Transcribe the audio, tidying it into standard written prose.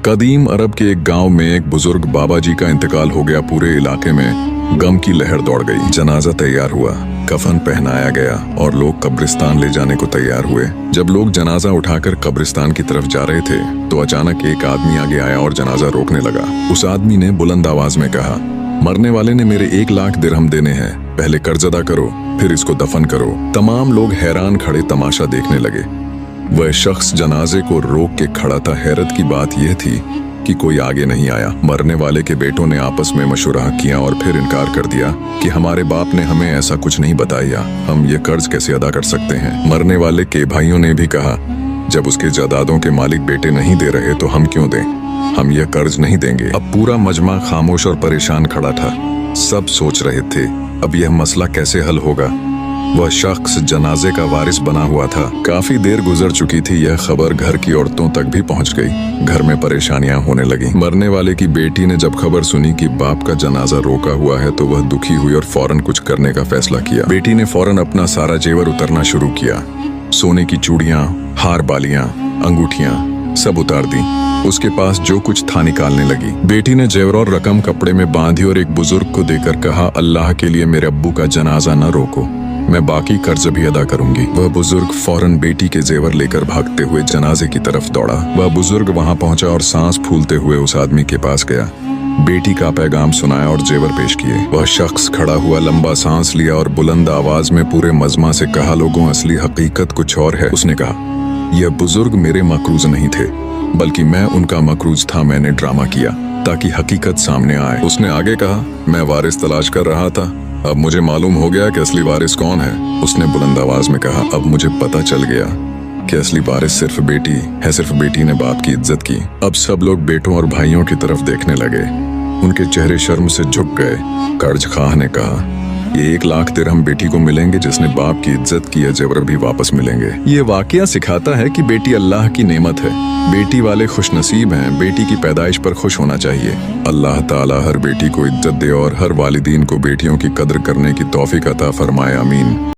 कदीम अरब के एक गांव में एक बुजुर्ग बाबा जी का इंतकाल हो गया। पूरे इलाके में गम की लहर दौड़ गई। जनाजा तैयार हुआ, कफन पहनाया गया और लोग कब्रिस्तान ले जाने को तैयार हुए। जब लोग जनाजा उठाकर कब्रिस्तान की तरफ जा रहे थे तो अचानक एक आदमी आगे आया और जनाजा रोकने लगा। उस आदमी ने बुलंद आवाज में कहा, मरने वाले ने मेरे 1 लाख दिरहम देने हैं, पहले कर्ज अदा करो फिर इसको दफन करो। तमाम लोग हैरान खड़े तमाशा देखने लगे। वह शख्स जनाजे को रोक के खड़ा था। हैरत की बात यह थी कि कोई आगे नहीं आया। मरने वाले के बेटों ने आपस में मशवरा किया और फिर इनकार कर दिया कि हमारे बाप ने हमें ऐसा कुछ नहीं बताया, हम ये कर्ज कैसे अदा कर सकते हैं। मरने वाले के भाइयों ने भी कहा, जब उसके जायदादों के मालिक बेटे नहीं दे रहे तो हम क्यों दें, हम ये कर्ज नहीं देंगे। अब पूरा मजमा खामोश और परेशान खड़ा था। सब सोच रहे थे अब यह मसला कैसे हल होगा। वह शख्स जनाजे का वारिस बना हुआ था। काफी देर गुजर चुकी थी। यह खबर घर की औरतों तक भी पहुंच गई। घर में परेशानियां होने लगी। मरने वाले की बेटी ने जब खबर सुनी कि बाप का जनाजा रोका हुआ है तो वह दुखी हुई और फौरन कुछ करने का फैसला किया। बेटी ने फौरन अपना सारा जेवर उतारना शुरू किया। सोने की चूड़ियां, हार बालियां, अंगूठियां सब उतार दी। उसके पास जो कुछ था निकालने लगी। बेटी ने जेवर और रकम कपड़े में बांधी और एक बुजुर्ग को देकर कहा, अल्लाह के लिए मेरे अब्बू का जनाजा न रोको, मैं बाकी कर्ज भी अदा करूंगी। वह बुजुर्ग फौरन बेटी के जेवर लेकर भागते हुए जनाजे की तरफ दौड़ा। वह बुजुर्ग वहां पहुंचा और सांस फूलते हुए उस आदमी के पास गया। बेटी का पैगाम सुनाया और जेवर पेश किए। वह शख्स खड़ा हुआ, लंबा सांस लिया और बुलंद आवाज में पूरे मजमा से कहा, लोगों असली हकीकत कुछ और है। उसने कहा, यह बुजुर्ग मेरे मकरूज नहीं थे बल्कि मैं उनका मकरूज था। मैंने ड्रामा किया ताकि हकीकत सामने आए। उसने आगे कहा, मैं वारिस तलाश कर रहा था, अब मुझे मालूम हो गया कि असली वारिस कौन है। उसने बुलंद आवाज में कहा, अब मुझे पता चल गया कि असली वारिस सिर्फ बेटी है। सिर्फ बेटी ने बाप की इज्जत की। अब सब लोग बेटों और भाइयों की तरफ देखने लगे। उनके चेहरे शर्म से झुक गए। कर्ज खां ने कहा, ये 1 लाख दिरहम बेटी को मिलेंगे जिसने बाप की इज्जत की है, जेवर भी वापस मिलेंगे। ये वाकया सिखाता है कि बेटी अल्लाह की नेमत है। बेटी वाले खुशनसीब हैं। बेटी की पैदाइश पर खुश होना चाहिए। अल्लाह ताला हर बेटी को इज्जत दे और हर वालिदीन को बेटियों की कद्र करने की तौफीक अता फरमाए। आमीन।